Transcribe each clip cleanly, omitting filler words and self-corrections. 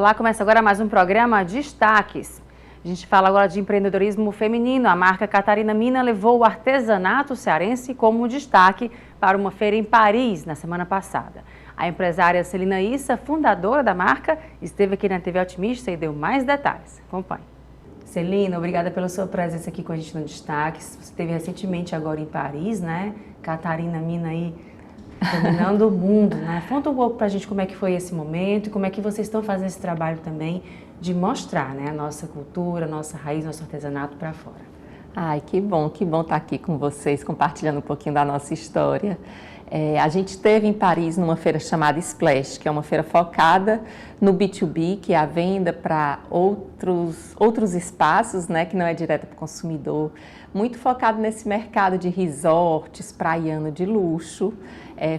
Olá, começa agora mais um programa Destaques. A gente fala agora de empreendedorismo feminino. A marca Catarina Mina levou o artesanato cearense como destaque para uma feira em Paris na semana passada. A empresária Celina Issa, fundadora da marca, esteve aqui na TV Otimista e deu mais detalhes. Acompanhe. Celina, obrigada pela sua presença aqui com a gente no Destaques. Você esteve recentemente agora em Paris, né? Catarina Mina aí dominando o mundo, né? Conta um pouco pra gente como é que foi esse momento e como é que vocês estão fazendo esse trabalho também de mostrar, né, a nossa cultura, a nossa raiz, nosso artesanato para fora. Ai, que bom estar aqui com vocês, compartilhando um pouquinho da nossa história. A gente esteve em Paris numa feira chamada Splash, que é uma feira focada no B2B, que é a venda para outros espaços, né, que não é direto para o consumidor, muito focado nesse mercado de resorts, praiano de luxo.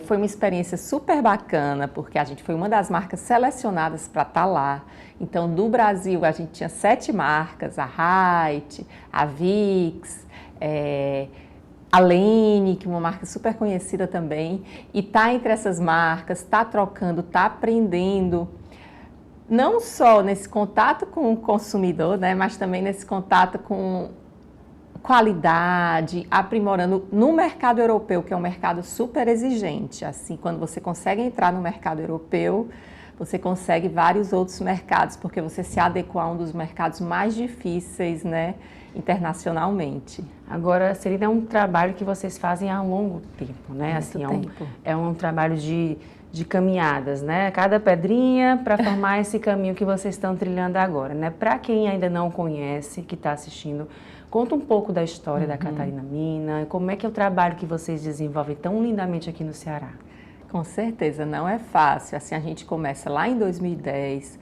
Foi uma experiência super bacana, porque a gente foi uma das marcas selecionadas para estar lá. Então, do Brasil, a gente tinha 7 marcas, a Rite, a Vix, a Lene, que é uma marca super conhecida também, e tá entre essas marcas, tá trocando, tá aprendendo, não só nesse contato com o consumidor, né, mas também nesse contato com qualidade, aprimorando no mercado europeu, que é um mercado super exigente. Assim, quando você consegue entrar no mercado europeu, você consegue vários outros mercados, porque você se adequa a um dos mercados mais difíceis, né, internacionalmente. Agora, Celina, é um trabalho que vocês fazem há um longo tempo, né? Assim, é um trabalho de caminhadas, né? Cada pedrinha para formar esse caminho que vocês estão trilhando agora, né? Para quem ainda não conhece, que está assistindo, conta um pouco da história da Catarina Mina, como é que é o trabalho que vocês desenvolvem tão lindamente aqui no Ceará. Com certeza, não é fácil. Assim, a gente começa lá em 2010,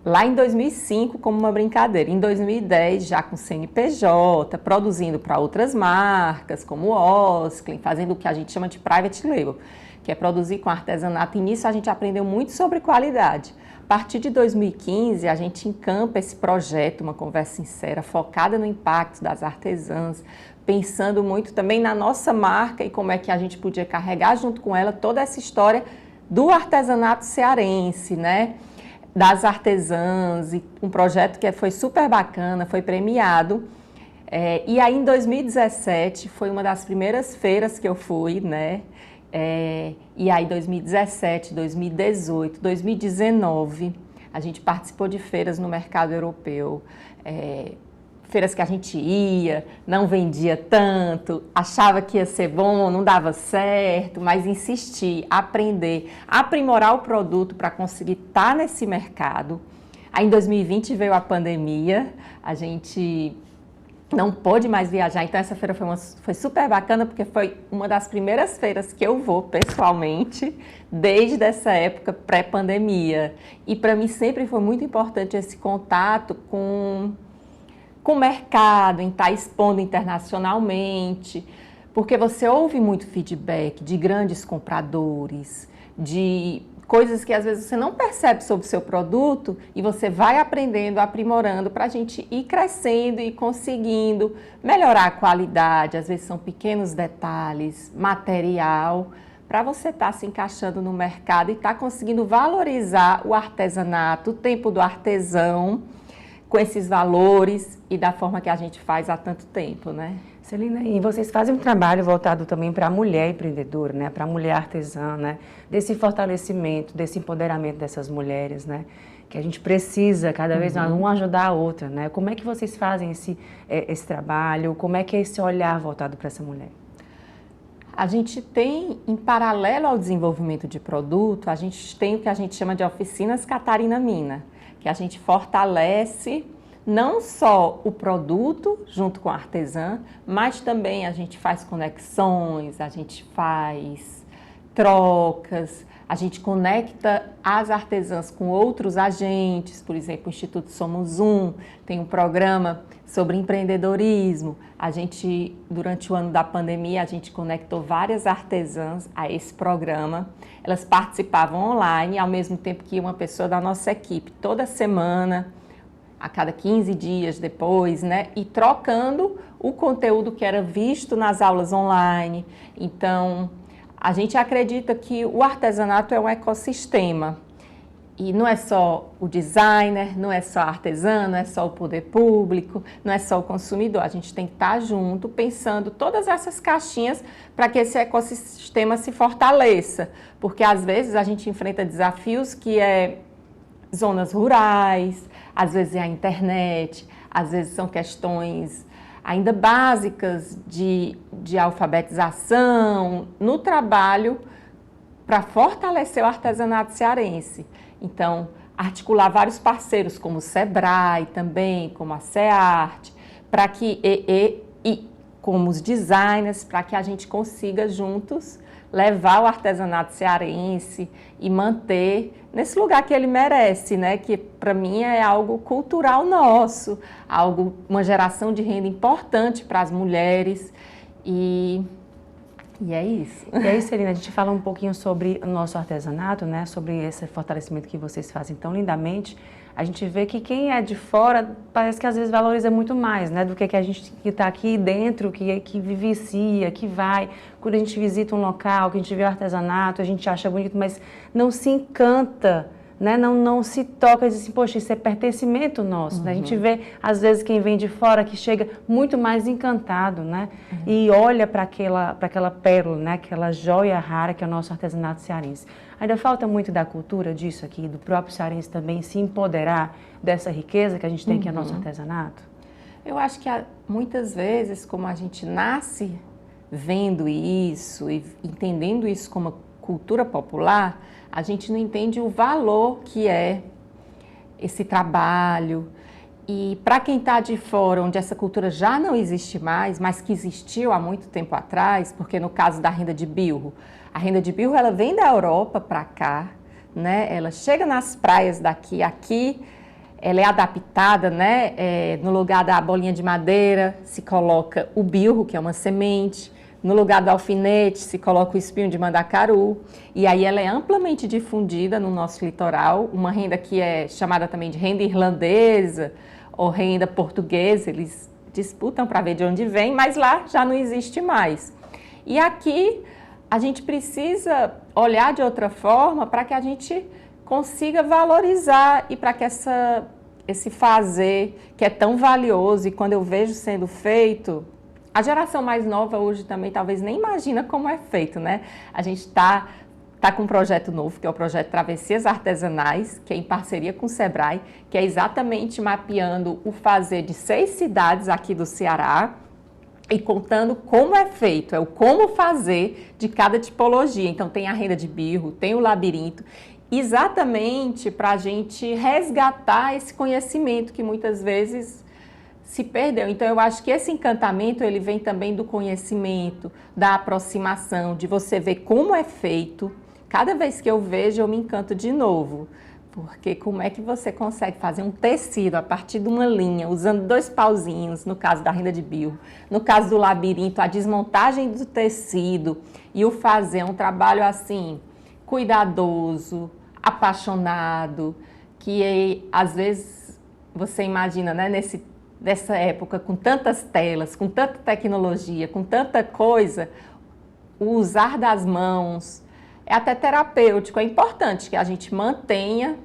lá em 2005 como uma brincadeira, em 2010 já com CNPJ, produzindo para outras marcas como o Osklin, fazendo o que a gente chama de private label, que é produzir com artesanato. E nisso a gente aprendeu muito sobre qualidade. A partir de 2015 a gente encampa esse projeto, uma conversa sincera, focada no impacto das artesãs, pensando muito também na nossa marca e como é que a gente podia carregar junto com ela toda essa história do artesanato cearense, né? Das artesãs, e um projeto que foi super bacana, foi premiado. E aí em 2017 foi uma das primeiras feiras que eu fui, né? E aí 2017, 2018, 2019, a gente participou de feiras no mercado europeu, feiras que a gente ia, não vendia tanto, achava que ia ser bom, não dava certo, mas insistir, aprender, aprimorar o produto para conseguir estar nesse mercado. Aí em 2020 veio a pandemia, a gente não pôde mais viajar, então essa feira foi super bacana, porque foi uma das primeiras feiras que eu vou pessoalmente, desde essa época pré-pandemia. E para mim sempre foi muito importante esse contato com o mercado, em estar expondo internacionalmente, porque você ouve muito feedback de grandes compradores, de coisas que às vezes você não percebe sobre o seu produto e você vai aprendendo, aprimorando para a gente ir crescendo e conseguindo melhorar a qualidade. Às vezes são pequenos detalhes, material, para você estar se encaixando no mercado e estar conseguindo valorizar o artesanato, o tempo do artesão, com esses valores e da forma que a gente faz há tanto tempo, né? Celina, e vocês fazem um trabalho voltado também para a mulher empreendedora, né? Para a mulher artesã, né? Desse fortalecimento, desse empoderamento dessas mulheres, né? Que a gente precisa cada vez mais uma ajudar a outra, né? Como é que vocês fazem esse trabalho? Como é que é esse olhar voltado para essa mulher? A gente tem, em paralelo ao desenvolvimento de produto, a gente tem o que a gente chama de oficinas Catarina Mina, que a gente fortalece não só o produto junto com a artesã, mas também a gente faz conexões, a gente faz trocas, a gente conecta as artesãs com outros agentes, por exemplo, o Instituto Somos Um tem um programa sobre empreendedorismo. A gente, durante o ano da pandemia, a gente conectou várias artesãs a esse programa. Elas participavam online, ao mesmo tempo que uma pessoa da nossa equipe, toda semana, a cada 15 dias depois, né? E trocando o conteúdo que era visto nas aulas online. Então, a gente acredita que o artesanato é um ecossistema E não é só o designer, não é só artesano, não é só o poder público, não é só o consumidor. A gente tem que estar junto, pensando todas essas caixinhas para que esse ecossistema se fortaleça. Porque às vezes a gente enfrenta desafios que é zonas rurais, às vezes é a internet, às vezes são questões ainda básicas de alfabetização no trabalho para fortalecer o artesanato cearense. Então, articular vários parceiros, como o Sebrae também, como a SEARTE, para que, e como os designers, para que a gente consiga juntos levar o artesanato cearense e manter nesse lugar que ele merece, né? Que para mim é algo cultural nosso, uma geração de renda importante para as mulheres e é isso. E aí, Celina, a gente fala um pouquinho sobre o nosso artesanato, né? Sobre esse fortalecimento que vocês fazem tão lindamente. A gente vê que quem é de fora parece que às vezes valoriza muito mais, né? Do que a gente que está aqui dentro, que vivencia, que vai. Quando a gente visita um local, que a gente vê o artesanato, a gente acha bonito, mas não se encanta, né? Não se toca e diz assim, poxa, isso é pertencimento nosso, né? A gente vê, às vezes, quem vem de fora que chega muito mais encantado, né? E olha para aquela pérola, né? Aquela joia rara que é o nosso artesanato cearense. Ainda falta muito da cultura disso aqui, do próprio cearense também se empoderar dessa riqueza que a gente tem que é o nosso artesanato? Eu acho que muitas vezes, como a gente nasce vendo isso e entendendo isso como cultura popular, a gente não entende o valor que é esse trabalho. E para quem está de fora, onde essa cultura já não existe mais, mas que existiu há muito tempo atrás, porque no caso da renda de bilro, a renda de bilro ela vem da Europa para cá, né? Ela chega nas praias daqui, aqui ela é adaptada, né? No lugar da bolinha de madeira se coloca o bilro, que é uma semente. No lugar do alfinete se coloca o espinho de mandacaru e aí ela é amplamente difundida no nosso litoral, uma renda que é chamada também de renda irlandesa ou renda portuguesa, eles disputam para ver de onde vem, mas lá já não existe mais. E aqui a gente precisa olhar de outra forma para que a gente consiga valorizar e para que esse fazer que é tão valioso e quando eu vejo sendo feito, a geração mais nova hoje também talvez nem imagina como é feito, né? A gente tá com um projeto novo, que é o projeto Travessias Artesanais, que é em parceria com o Sebrae, que é exatamente mapeando o fazer de 6 cidades aqui do Ceará e contando como é feito, é o como fazer de cada tipologia. Então tem a renda de birro, tem o labirinto, exatamente para a gente resgatar esse conhecimento que muitas vezes se perdeu. Então eu acho que esse encantamento ele vem também do conhecimento, da aproximação, de você ver como é feito. Cada vez que eu vejo eu me encanto de novo, porque como é que você consegue fazer um tecido a partir de uma linha, usando 2 pauzinhos, no caso da renda de bilro, no caso do labirinto, a desmontagem do tecido e o fazer um trabalho assim, cuidadoso, apaixonado, que às vezes você imagina, né, dessa época, com tantas telas, com tanta tecnologia, com tanta coisa, o usar das mãos é até terapêutico. É importante que a gente mantenha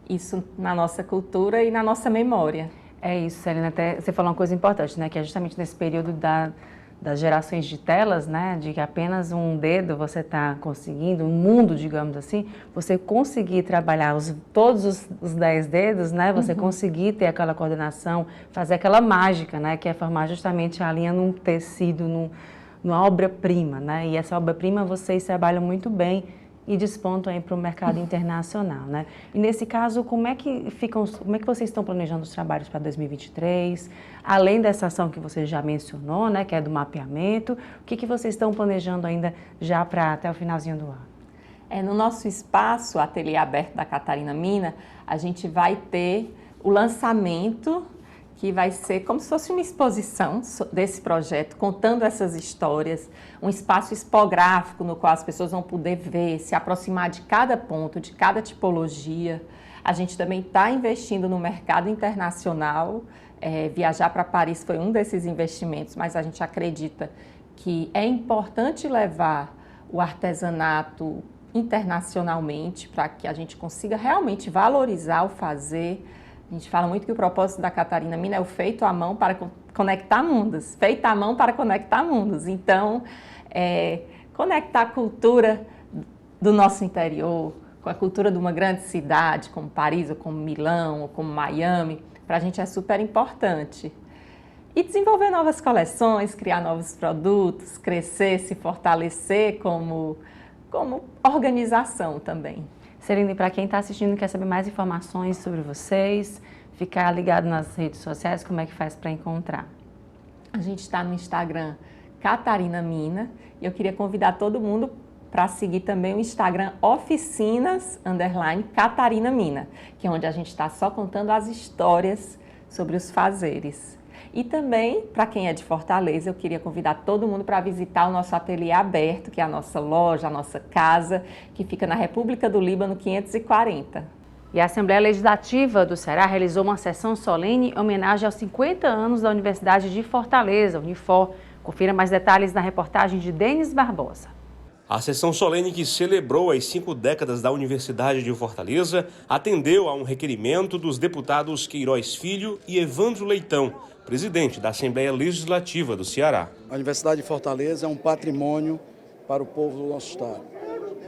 isso na nossa cultura e na nossa memória. É isso, Celina, até você falou uma coisa importante, né? Que é justamente nesse período das gerações de telas, né? De que apenas um dedo você está conseguindo, um mundo, digamos assim, você conseguir trabalhar todos os 10 dedos, né? Você conseguir ter aquela coordenação, fazer aquela mágica, né? Que é formar justamente a linha num tecido, numa obra-prima, né? E essa obra-prima vocês trabalham muito bem e despontam aí para o mercado internacional, né? E nesse caso, como é que vocês estão planejando os trabalhos para 2023? Além dessa ação que você já mencionou, né, que é do mapeamento, o que vocês estão planejando ainda já para até o finalzinho do ano? No nosso espaço, Ateliê Aberto da Catarina Mina, a gente vai ter o lançamento, que vai ser como se fosse uma exposição desse projeto, contando essas histórias, um espaço expográfico no qual as pessoas vão poder ver, se aproximar de cada ponto, de cada tipologia. A gente também está investindo no mercado internacional, viajar para Paris foi um desses investimentos, mas a gente acredita que é importante levar o artesanato internacionalmente para que a gente consiga realmente valorizar o fazer. A gente fala muito que o propósito da Catarina Mina é o feito à mão para conectar mundos, feito à mão para conectar mundos. Então, conectar a cultura do nosso interior com a cultura de uma grande cidade, como Paris, ou como Milão, ou como Miami, para a gente é super importante. E desenvolver novas coleções, criar novos produtos, crescer, se fortalecer como organização também. Celine, para quem está assistindo e quer saber mais informações sobre vocês, ficar ligado nas redes sociais, como é que faz para encontrar? A gente está no Instagram Catarina Mina e eu queria convidar todo mundo para seguir também o Instagram Oficinas_Catarina Mina, que é onde a gente está só contando as histórias sobre os fazeres. E também, para quem é de Fortaleza, eu queria convidar todo mundo para visitar o nosso ateliê aberto, que é a nossa loja, a nossa casa, que fica na República do Líbano 540. E a Assembleia Legislativa do Ceará realizou uma sessão solene em homenagem aos 50 anos da Universidade de Fortaleza, Unifor. Confira mais detalhes na reportagem de Denis Barbosa. A sessão solene que celebrou as 5 décadas da Universidade de Fortaleza atendeu a um requerimento dos deputados Queiroz Filho e Evandro Leitão, presidente da Assembleia Legislativa do Ceará. A Universidade de Fortaleza é um patrimônio para o povo do nosso estado.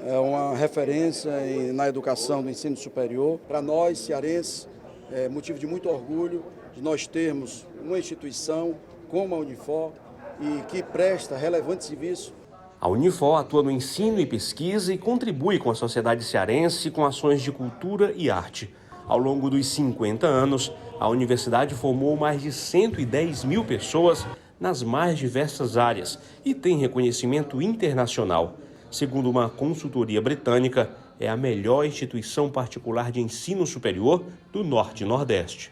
É uma referência na educação do ensino superior. Para nós, cearenses, é motivo de muito orgulho de nós termos uma instituição como a Unifor e que presta relevante serviço. A Unifor atua no ensino e pesquisa e contribui com a sociedade cearense com ações de cultura e arte. Ao longo dos 50 anos, a universidade formou mais de 110 mil pessoas nas mais diversas áreas e tem reconhecimento internacional. Segundo uma consultoria britânica, é a melhor instituição particular de ensino superior do Norte e Nordeste.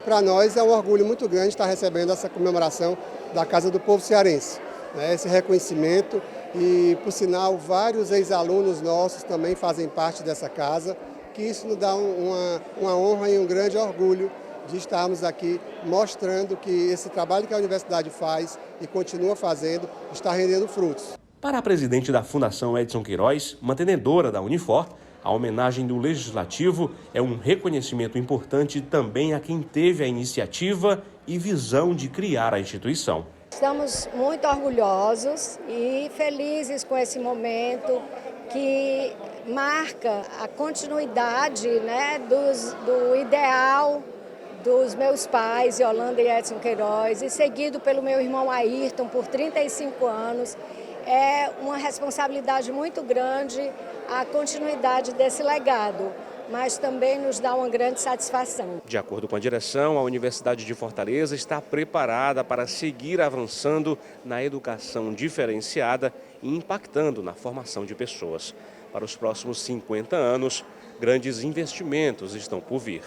Para nós é um orgulho muito grande estar recebendo essa comemoração da Casa do Povo Cearense, esse reconhecimento. E, por sinal, vários ex-alunos nossos também fazem parte dessa casa, que isso nos dá uma honra e um grande orgulho de estarmos aqui mostrando que esse trabalho que a universidade faz e continua fazendo está rendendo frutos. Para a presidente da Fundação Edson Queiroz, mantenedora da Unifor, a homenagem do Legislativo é um reconhecimento importante também a quem teve a iniciativa e visão de criar a instituição. Estamos muito orgulhosos e felizes com esse momento que marca a continuidade, do ideal dos meus pais, Yolanda e Edson Queiroz, e seguido pelo meu irmão Ayrton por 35 anos. É uma responsabilidade muito grande a continuidade desse legado, mas também nos dá uma grande satisfação. De acordo com a direção, a Universidade de Fortaleza está preparada para seguir avançando na educação diferenciada e impactando na formação de pessoas. Para os próximos 50 anos, grandes investimentos estão por vir.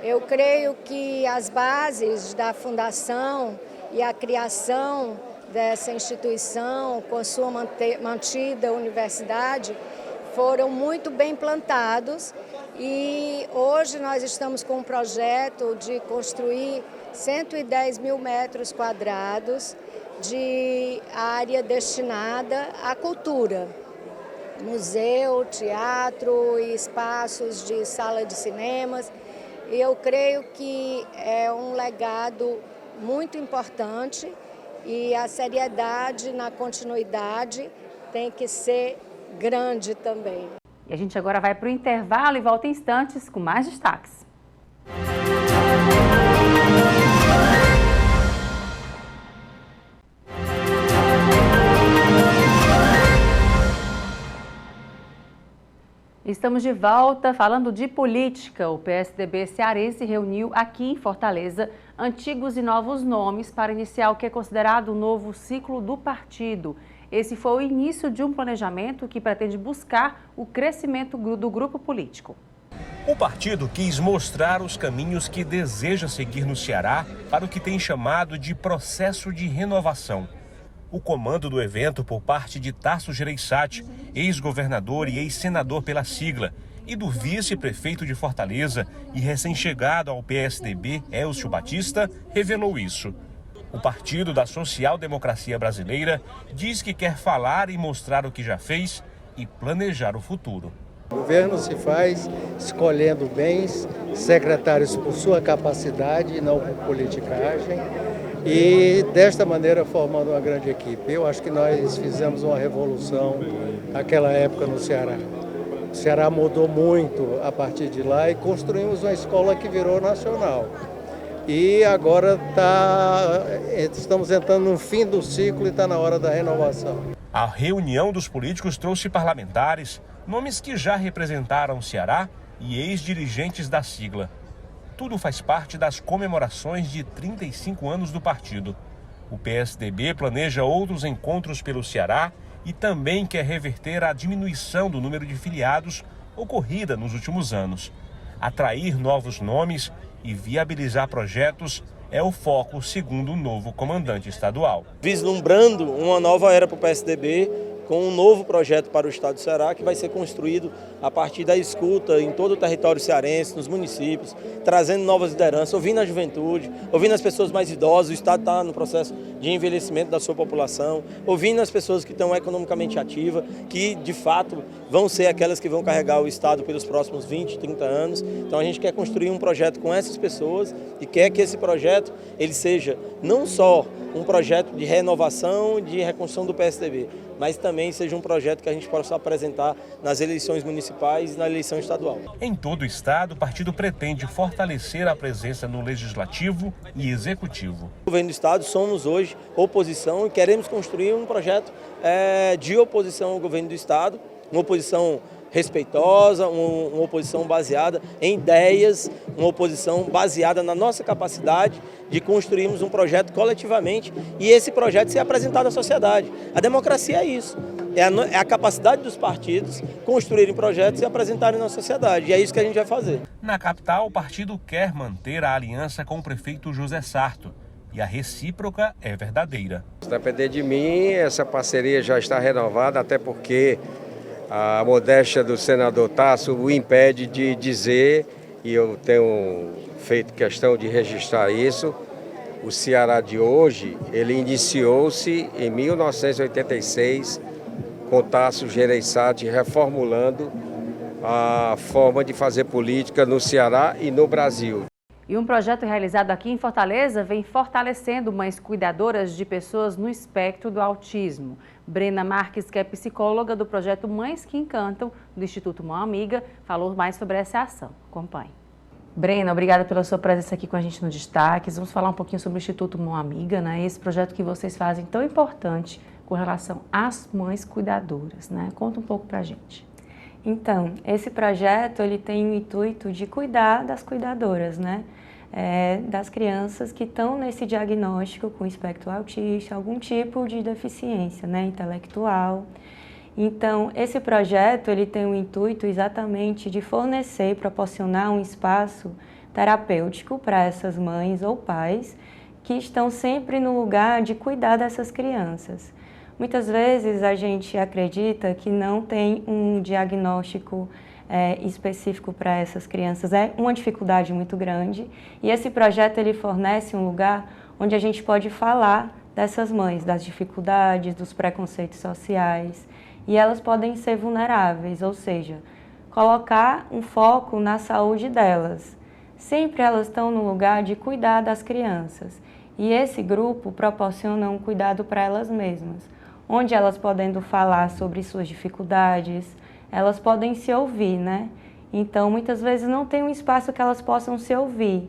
Eu creio que as bases da fundação e a criação dessa instituição, com a sua mantida universidade, foram muito bem plantados. E hoje nós estamos com um projeto de construir 110 mil metros quadrados de área destinada à cultura. Museu, teatro e espaços de sala de cinemas. E eu creio que é um legado muito importante e a seriedade na continuidade tem que ser grande também. E a gente agora vai para o intervalo e volta em instantes com mais destaques. Estamos de volta falando de política. O PSDB cearense reuniu aqui em Fortaleza antigos e novos nomes para iniciar o que é considerado o novo ciclo do partido. Esse foi o início de um planejamento que pretende buscar o crescimento do grupo político. O partido quis mostrar os caminhos que deseja seguir no Ceará para o que tem chamado de processo de renovação. O comando do evento por parte de Tarso Gereissati, ex-governador e ex-senador pela sigla, e do vice-prefeito de Fortaleza e recém-chegado ao PSDB, Elcio Batista, revelou isso. O Partido da Social Democracia Brasileira diz que quer falar e mostrar o que já fez e planejar o futuro. O governo se faz escolhendo bens, secretários por sua capacidade e não por politicagem, e desta maneira formando uma grande equipe. Eu acho que nós fizemos uma revolução naquela época no Ceará. O Ceará mudou muito a partir de lá e construímos uma escola que virou nacional. E agora estamos entrando no fim do ciclo e está na hora da renovação. A reunião dos políticos trouxe parlamentares, nomes que já representaram o Ceará e ex-dirigentes da sigla. Tudo faz parte das comemorações de 35 anos do partido. O PSDB planeja outros encontros pelo Ceará e também quer reverter a diminuição do número de filiados ocorrida nos últimos anos. Atrair novos nomes e viabilizar projetos é o foco, segundo o novo comandante estadual. Vislumbrando uma nova era para o PSDB, com um novo projeto para o estado do Ceará, que vai ser construído a partir da escuta em todo o território cearense, nos municípios, trazendo novas lideranças, ouvindo a juventude, ouvindo as pessoas mais idosas. O estado está no processo de envelhecimento da sua população, ouvindo as pessoas que estão economicamente ativas, que de fato vão ser aquelas que vão carregar o estado pelos próximos 20, 30 anos. Então a gente quer construir um projeto com essas pessoas e quer que esse projeto ele seja não só um projeto de renovação, de reconstrução do PSDB, mas também seja um projeto que a gente possa apresentar nas eleições municipais e na eleição estadual. Em todo o estado, o partido pretende fortalecer a presença no Legislativo e Executivo. O governo do estado somos hoje oposição e queremos construir um projeto de oposição ao governo do estado, uma oposição respeitosa, uma oposição baseada em ideias, uma oposição baseada na nossa capacidade de construirmos um projeto coletivamente e esse projeto ser apresentado à sociedade. A democracia é isso, é a capacidade dos partidos construírem projetos e apresentarem na sociedade, e é isso que a gente vai fazer. Na capital, o partido quer manter a aliança com o prefeito José Sarto e a recíproca é verdadeira. Se depender de mim, essa parceria já está renovada, até porque a modéstia do senador Tasso o impede de dizer, e eu tenho feito questão de registrar isso, o Ceará de hoje, ele iniciou-se em 1986 com Tasso Gereissati reformulando a forma de fazer política no Ceará e no Brasil. E um projeto realizado aqui em Fortaleza vem fortalecendo mães cuidadoras de pessoas no espectro do autismo. Brena Marques, que é psicóloga do projeto Mães que Encantam, do Instituto Mão Amiga, falou mais sobre essa ação. Acompanhe. Brena, obrigada pela sua presença aqui com a gente no Destaques. Vamos falar um pouquinho sobre o Instituto Mão Amiga, né? Esse projeto que vocês fazem tão importante com relação às mães cuidadoras, né? Conta um pouco pra gente. Então, esse projeto ele tem o intuito de cuidar das cuidadoras, né? Das crianças que estão nesse diagnóstico com espectro autista, algum tipo de deficiência, né, intelectual. Então, esse projeto ele tem o intuito exatamente de fornecer, proporcionar um espaço terapêutico para essas mães ou pais que estão sempre no lugar de cuidar dessas crianças. Muitas vezes a gente acredita que não tem um diagnóstico específico para essas crianças, é uma dificuldade muito grande e esse projeto ele fornece um lugar onde a gente pode falar dessas mães, das dificuldades, dos preconceitos sociais e elas podem ser vulneráveis, ou seja, colocar um foco na saúde delas. Sempre elas estão no lugar de cuidar das crianças e esse grupo proporciona um cuidado para elas mesmas, onde elas podendo falar sobre suas dificuldades, elas podem se ouvir, né? Então, muitas vezes não tem um espaço que elas possam se ouvir.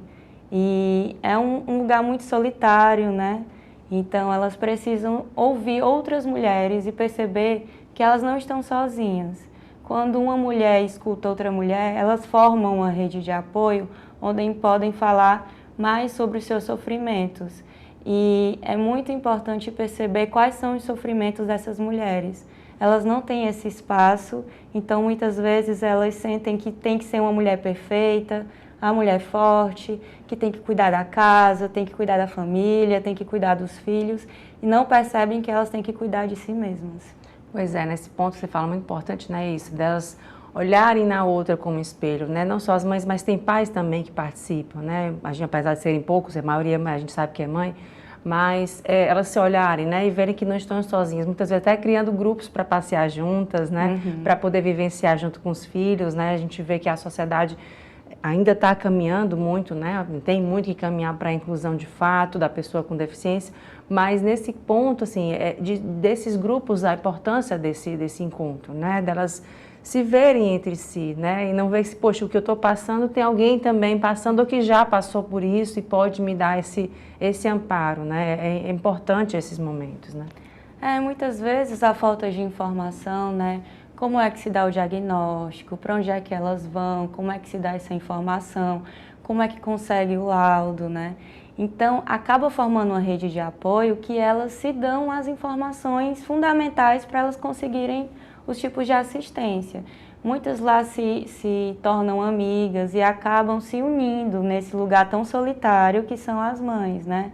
E é um lugar muito solitário, né? Então, elas precisam ouvir outras mulheres e perceber que elas não estão sozinhas. Quando uma mulher escuta outra mulher, elas formam uma rede de apoio onde podem falar mais sobre os seus sofrimentos. E é muito importante perceber quais são os sofrimentos dessas mulheres. Elas não têm esse espaço, então muitas vezes elas sentem que tem que ser uma mulher perfeita, a mulher forte, que tem que cuidar da casa, tem que cuidar da família, tem que cuidar dos filhos, e não percebem que elas têm que cuidar de si mesmas. Pois é, nesse ponto que você fala muito importante, né, isso, delas olharem na outra como espelho, né, não só as mães, mas tem pais também que participam, né, a gente, apesar de serem poucos, a maioria a gente sabe que é mãe, mas elas se olharem, né, e verem que não estão sozinhas, muitas vezes até criando grupos para passear juntas, né, para poder vivenciar junto com os filhos, né, a gente vê que a sociedade ainda está caminhando muito, né, tem muito que caminhar para a inclusão de fato da pessoa com deficiência, mas nesse ponto, assim, desses grupos, a importância desse encontro, né, delas se verem entre si, né, e não ver que, poxa, o que eu estou passando tem alguém também passando ou que já passou por isso e pode me dar esse amparo, né, é importante esses momentos, né. Muitas vezes a falta de informação, né, como é que se dá o diagnóstico, para onde é que elas vão, como é que se dá essa informação, como é que consegue o laudo, né, então acaba formando uma rede de apoio que elas se dão as informações fundamentais para elas conseguirem os tipos de assistência. Muitas lá se tornam amigas e acabam se unindo nesse lugar tão solitário que são as mães, né?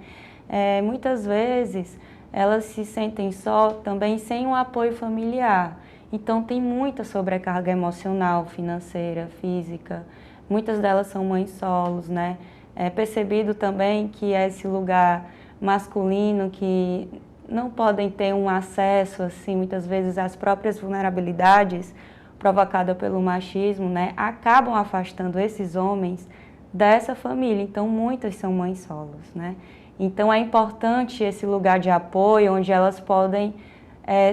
Muitas vezes elas se sentem só também sem um apoio familiar. Então tem muita sobrecarga emocional, financeira, física. Muitas delas são mães solos, né? É percebido também que é esse lugar masculino que não podem ter um acesso, assim, muitas vezes às próprias vulnerabilidades provocadas pelo machismo, né, acabam afastando esses homens dessa família. Então, muitas são mães solos, né. Então, é importante esse lugar de apoio, onde elas podem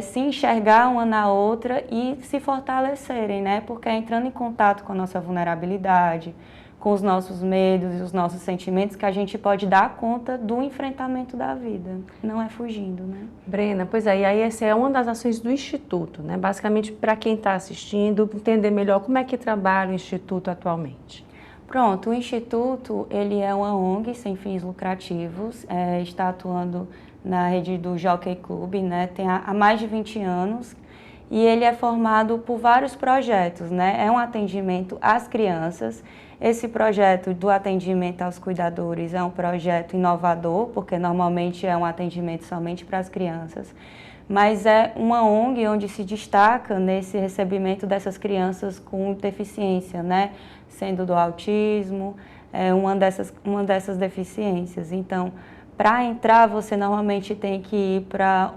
se enxergar uma na outra e se fortalecerem, né, porque é entrando em contato com a nossa vulnerabilidade, com os nossos medos e os nossos sentimentos, que a gente pode dar conta do enfrentamento da vida, não é fugindo, né? Brena, pois é, e aí essa é uma das ações do Instituto, né? Basicamente, para quem está assistindo, entender melhor como é que trabalha o Instituto atualmente. Pronto, o Instituto, ele é uma ONG sem fins lucrativos, está atuando na rede do Jockey Club, né? Tem há mais de 20 anos, e ele é formado por vários projetos, né? É um atendimento às crianças. Esse projeto do atendimento aos cuidadores é um projeto inovador, porque normalmente é um atendimento somente para as crianças, mas é uma ONG onde se destaca nesse recebimento dessas crianças com deficiência, né? Sendo do autismo, uma dessas deficiências. Então, para entrar, você normalmente tem que ir para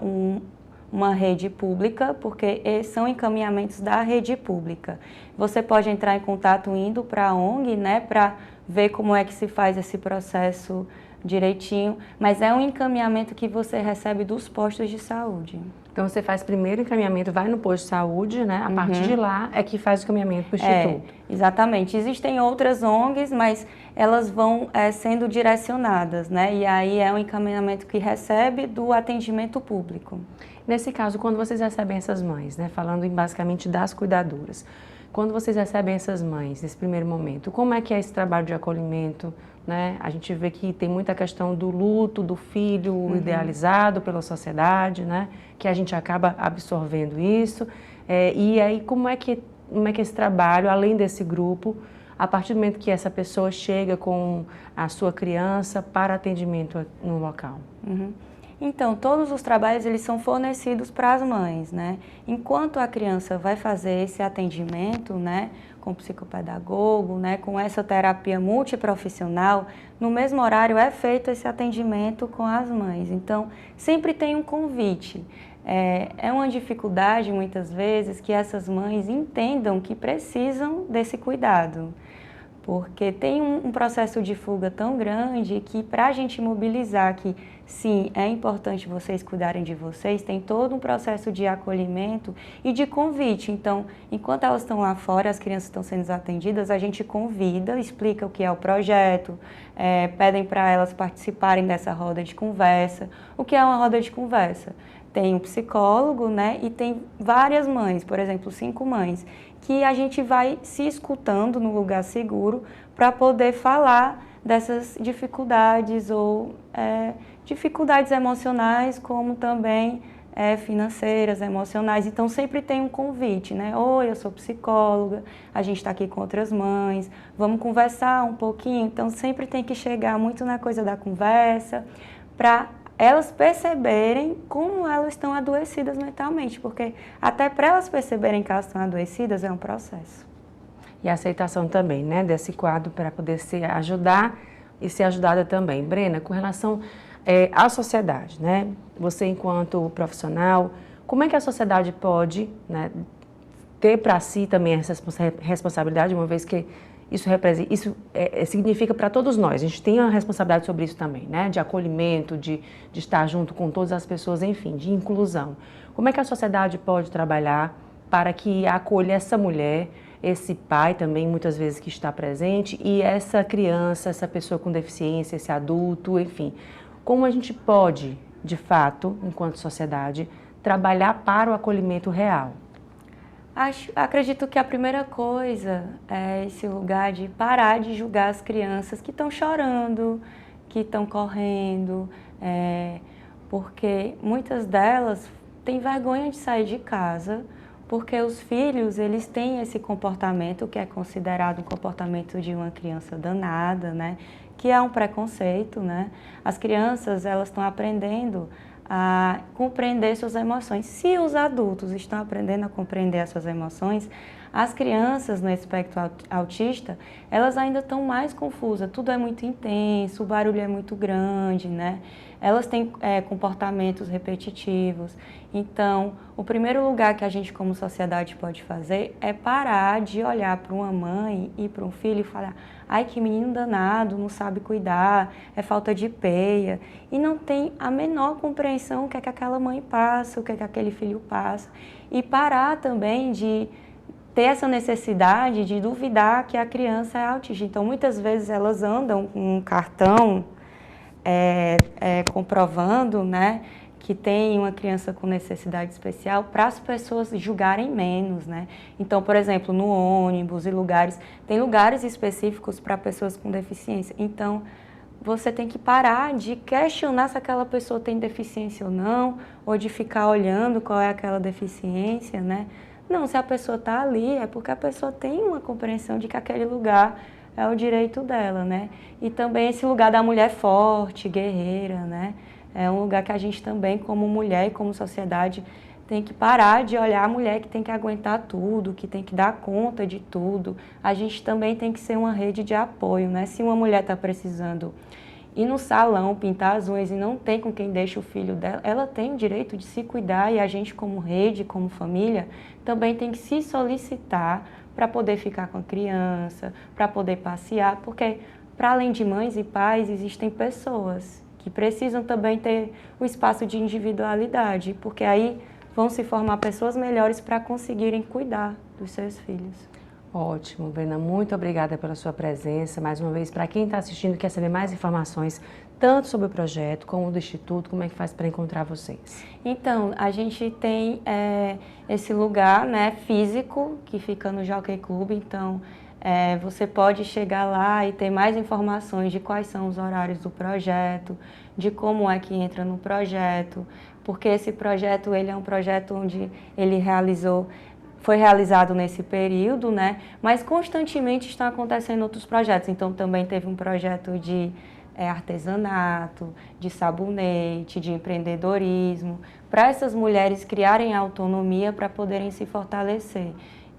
uma rede pública, porque são encaminhamentos da rede pública. Você pode entrar em contato indo para a ONG, né, para ver como é que se faz esse processo direitinho, mas é um encaminhamento que você recebe dos postos de saúde. Então você faz primeiro o encaminhamento, vai no posto de saúde, né? A partir de lá é que faz o encaminhamento para o Instituto. Exatamente. Existem outras ONGs, mas elas vão sendo direcionadas, né? E aí é um encaminhamento que recebe do atendimento público. Nesse caso, quando vocês recebem essas mães, né? Falando basicamente das cuidadoras, quando vocês recebem essas mães nesse primeiro momento, como é que é esse trabalho de acolhimento, né? A gente vê que tem muita questão do luto, do filho idealizado pela sociedade, né? Que a gente acaba absorvendo isso. E aí, como é que esse trabalho, além desse grupo, a partir do momento que essa pessoa chega com a sua criança para atendimento no local? Então, todos os trabalhos eles são fornecidos para as mães, né? Enquanto a criança vai fazer esse atendimento, né, com o psicopedagogo, né, com essa terapia multiprofissional, no mesmo horário é feito esse atendimento com as mães. Então, sempre tem um convite. É uma dificuldade, muitas vezes, que essas mães entendam que precisam desse cuidado. Porque tem um processo de fuga tão grande que, para a gente mobilizar que, sim, é importante vocês cuidarem de vocês, tem todo um processo de acolhimento e de convite. Então, enquanto elas estão lá fora, as crianças estão sendo atendidas, a gente convida, explica o que é o projeto, pedem para elas participarem dessa roda de conversa. O que é uma roda de conversa? Tem um psicólogo, né, e tem várias mães, por exemplo, 5 mães, que a gente vai se escutando no lugar seguro para poder falar dessas dificuldades ou dificuldades emocionais, como também financeiras, emocionais. Então, sempre tem um convite, né? Oi, eu sou psicóloga, a gente está aqui com outras mães, vamos conversar um pouquinho. Então, sempre tem que chegar muito na coisa da conversa para elas perceberem como elas estão adoecidas mentalmente, porque até para elas perceberem que elas estão adoecidas é um processo. E a aceitação também, né, desse quadro para poder se ajudar e ser ajudada também. Brena, com relação a sociedade, né? Você enquanto profissional, como é que a sociedade pode, né, ter para si também essa responsabilidade, uma vez que isso significa para todos nós, a gente tem a responsabilidade sobre isso também, né? De acolhimento, de estar junto com todas as pessoas, enfim, de inclusão. Como é que a sociedade pode trabalhar para que acolha essa mulher, esse pai também, muitas vezes, que está presente, e essa criança, essa pessoa com deficiência, esse adulto, enfim. Como a gente pode, de fato, enquanto sociedade, trabalhar para o acolhimento real? Acredito que a primeira coisa é esse lugar de parar de julgar as crianças que estão chorando, que estão correndo, porque muitas delas têm vergonha de sair de casa, porque os filhos, eles têm esse comportamento que é considerado um comportamento de uma criança danada, né? Que é um preconceito, né? As crianças, elas estão aprendendo a compreender suas emoções. Se os adultos estão aprendendo a compreender as suas emoções, as crianças no espectro autista, elas ainda estão mais confusas. Tudo é muito intenso, o barulho é muito grande, né? Elas têm comportamentos repetitivos. Então, o primeiro lugar que a gente como sociedade pode fazer é parar de olhar para uma mãe e para um filho e falar: ai, que menino danado, não sabe cuidar, é falta de peia. E não tem a menor compreensão o que é que aquela mãe passa, o que é que aquele filho passa. E parar também de ter essa necessidade de duvidar que a criança é autista. Então, muitas vezes elas andam com um cartão comprovando, né, que tem uma criança com necessidade especial, para as pessoas julgarem menos, né? Então, por exemplo, no ônibus e tem lugares específicos para pessoas com deficiência. Então, você tem que parar de questionar se aquela pessoa tem deficiência ou não, ou de ficar olhando qual é aquela deficiência, né? Não, se a pessoa está ali, é porque a pessoa tem uma compreensão de que aquele lugar é o direito dela, né? E também esse lugar da mulher forte, guerreira, né? É um lugar que a gente também, como mulher e como sociedade, tem que parar de olhar a mulher que tem que aguentar tudo, que tem que dar conta de tudo. A gente também tem que ser uma rede de apoio, né? Se uma mulher está precisando ir no salão, pintar as unhas e não tem com quem deixa o filho dela, ela tem o direito de se cuidar, e a gente, como rede, como família, também tem que se solicitar para poder ficar com a criança, para poder passear, porque para além de mães e pais, existem pessoas que precisam também ter o espaço de individualidade, porque aí vão se formar pessoas melhores para conseguirem cuidar dos seus filhos. Ótimo, Brena, muito obrigada pela sua presença. Mais uma vez, para quem está assistindo e quer saber mais informações, tanto sobre o projeto como do Instituto, como é que faz para encontrar vocês? Então, a gente tem esse lugar, né, físico, que fica no Jockey Club. Então, você pode chegar lá e ter mais informações de quais são os horários do projeto, de como é que entra no projeto, porque esse projeto, ele é um projeto onde ele foi realizado nesse período, né? Mas constantemente estão acontecendo outros projetos. Então, também teve um projeto de artesanato, de sabonete, de empreendedorismo, para essas mulheres criarem autonomia para poderem se fortalecer.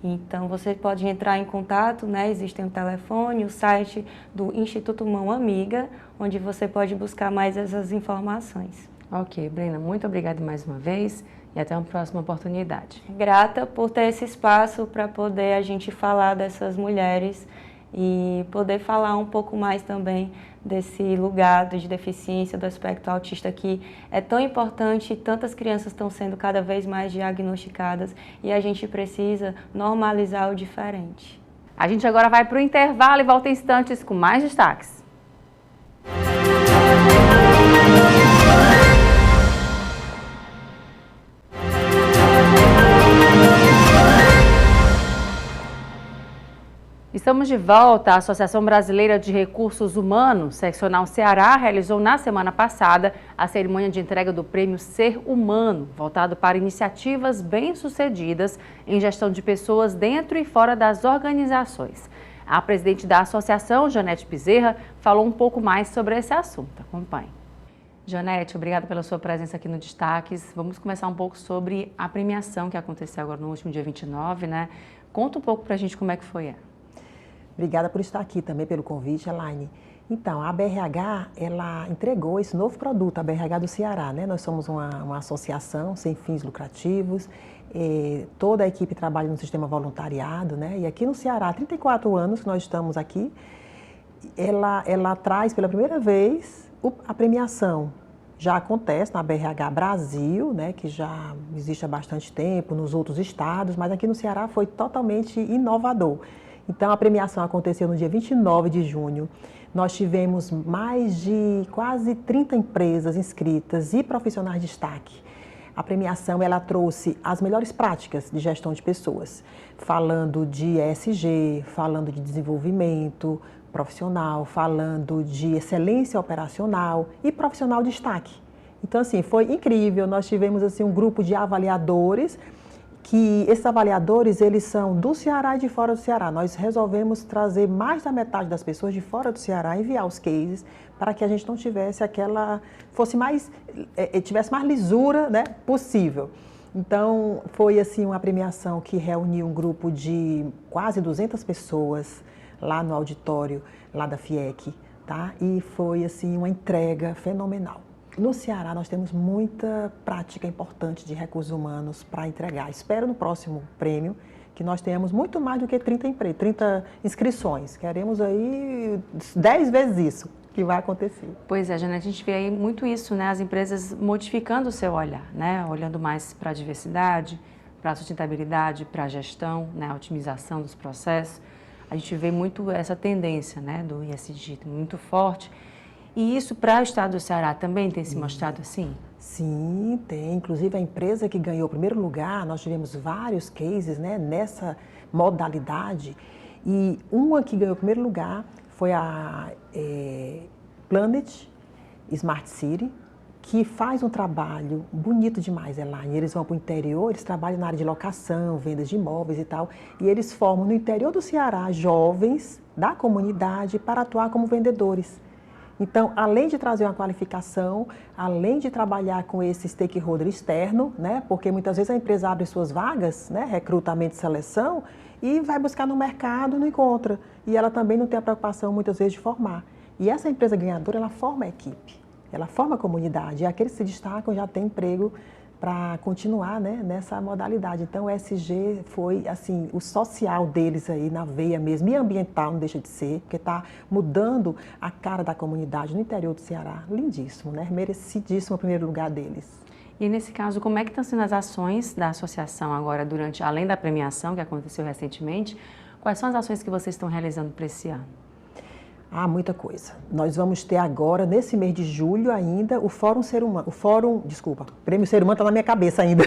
Então, você pode entrar em contato, né? Existe um telefone, o site do Instituto Mão Amiga, onde você pode buscar mais essas informações. Ok, Brena, muito obrigada mais uma vez e até uma próxima oportunidade. Grata por ter esse espaço para poder a gente falar dessas mulheres e poder falar um pouco mais também desse lugar de deficiência do espectro autista, que é tão importante. Tantas crianças estão sendo cada vez mais diagnosticadas e a gente precisa normalizar o diferente. A gente agora vai para o intervalo e volta em instantes com mais destaques. Estamos de volta. A Associação Brasileira de Recursos Humanos, Seccional Ceará, realizou na semana passada a cerimônia de entrega do Prêmio Ser Humano, voltado para iniciativas bem-sucedidas em gestão de pessoas dentro e fora das organizações. A presidente da associação, Janete Bezerra, falou um pouco mais sobre esse assunto. Acompanhe. Janete, obrigada pela sua presença aqui no Destaques. Vamos começar um pouco sobre a premiação que aconteceu agora no último dia 29, né? Conta um pouco pra gente como é que foi ela. Obrigada por estar aqui também, pelo convite, Elaine. Então, a BRH, ela entregou esse novo produto, a BRH do Ceará, né? Nós somos uma associação sem fins lucrativos, toda a equipe trabalha no sistema voluntariado, né? E aqui no Ceará, há 34 anos que nós estamos aqui, ela traz pela primeira vez a premiação. Já acontece na BRH Brasil, né, que já existe há bastante tempo, nos outros estados, mas aqui no Ceará foi totalmente inovador. Então, a premiação aconteceu no dia 29 de junho. Nós tivemos mais de quase 30 empresas inscritas e profissionais de destaque. A premiação, ela trouxe as melhores práticas de gestão de pessoas, falando de ESG, falando de desenvolvimento profissional, falando de excelência operacional e profissional de destaque. Então, assim, foi incrível. Nós tivemos, assim, um grupo de avaliadores, que esses avaliadores, eles são do Ceará e de fora do Ceará. Nós resolvemos trazer mais da metade das pessoas de fora do Ceará, enviar os cases, para que a gente não tivesse tivesse mais lisura, né, possível. Então, foi, assim, uma premiação que reuniu um grupo de quase 200 pessoas, lá no auditório, lá da FIEC, tá? E foi, assim, uma entrega fenomenal. No Ceará, nós temos muita prática importante de recursos humanos para entregar. Espero no próximo prêmio que nós tenhamos muito mais do que 30 inscrições. Queremos aí 10 vezes isso que vai acontecer. Pois é, Janete, a gente vê aí muito isso, né? As empresas modificando o seu olhar, né? Olhando mais para a diversidade, para a sustentabilidade, para a gestão, né? A otimização dos processos. A gente vê muito essa tendência, né, do ESG muito forte. E isso para o estado do Ceará também tem se mostrado assim? Sim, tem. Inclusive a empresa que ganhou o primeiro lugar, nós tivemos vários cases, né, nessa modalidade. E uma que ganhou o primeiro lugar foi a Planet Smart City, que faz um trabalho bonito demais, Elaine. Eles vão para o interior, eles trabalham na área de locação, vendas de imóveis e tal, e eles formam no interior do Ceará jovens da comunidade para atuar como vendedores. Então, além de trazer uma qualificação, além de trabalhar com esse stakeholder externo, né, porque muitas vezes a empresa abre suas vagas, né, recrutamento e seleção, e vai buscar no mercado, não encontra. E ela também não tem a preocupação, muitas vezes, de formar. E essa empresa ganhadora, ela forma a equipe. Ela forma a comunidade, e aqueles que se destacam já têm emprego para continuar, né, nessa modalidade. Então, o ESG foi, assim, o social deles aí na veia mesmo, e ambiental não deixa de ser, porque está mudando a cara da comunidade no interior do Ceará. Lindíssimo, né? Merecidíssimo o primeiro lugar deles. E nesse caso, como é que estão sendo as ações da associação agora, além da premiação que aconteceu recentemente, quais são as ações que vocês estão realizando para esse ano? Ah, muita coisa. Nós vamos ter agora, nesse mês de julho ainda, o Prêmio Ser Humano está na minha cabeça ainda.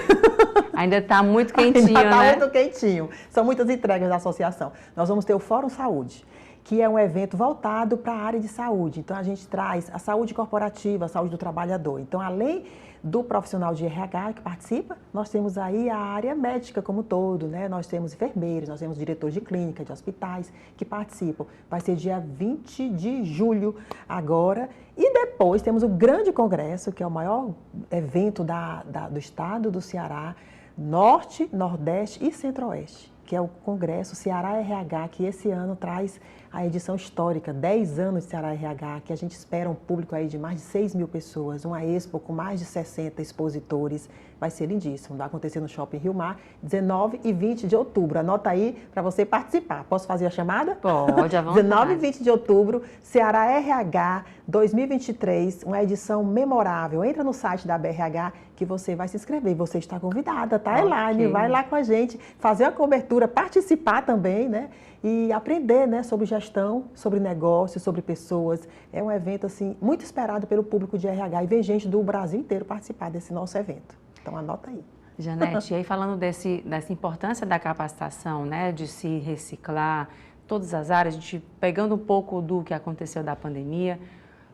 Ainda está muito quentinho, ainda né? Está muito quentinho. São muitas entregas da associação. Nós vamos ter o Fórum Saúde, que é um evento voltado para a área de saúde. Então, a gente traz a saúde corporativa, a saúde do trabalhador. Então, além do profissional de RH que participa, nós temos aí a área médica como um todo, né? Nós temos enfermeiros, nós temos diretores de clínica, de hospitais que participam. Vai ser dia 20 de julho agora. E depois temos o grande congresso, que é o maior evento do estado do Ceará, Norte, Nordeste e Centro-Oeste, que é o Congresso Ceará RH, que esse ano traz a edição histórica, 10 anos de Ceará RH, que a gente espera um público aí de mais de 6 mil pessoas, uma expo com mais de 60 expositores, vai ser lindíssimo. Vai acontecer no Shopping Rio Mar, 19 e 20 de outubro. Anota aí para você participar. Posso fazer a chamada? Pode, à vontade. 19 e 20 de outubro, Ceará RH 2023, uma edição memorável. Entra no site da BRH que você vai se inscrever. Você está convidada, tá, Elaine? Vai lá com a gente, fazer a cobertura, participar também, né? E aprender, né, sobre gestão, sobre negócios, sobre pessoas. É um evento, assim, muito esperado pelo público de RH. E vem gente do Brasil inteiro participar desse nosso evento. Então, anota aí. Janete, e aí falando dessa importância da capacitação, né, de se reciclar, todas as áreas, a gente pegando um pouco do que aconteceu da pandemia,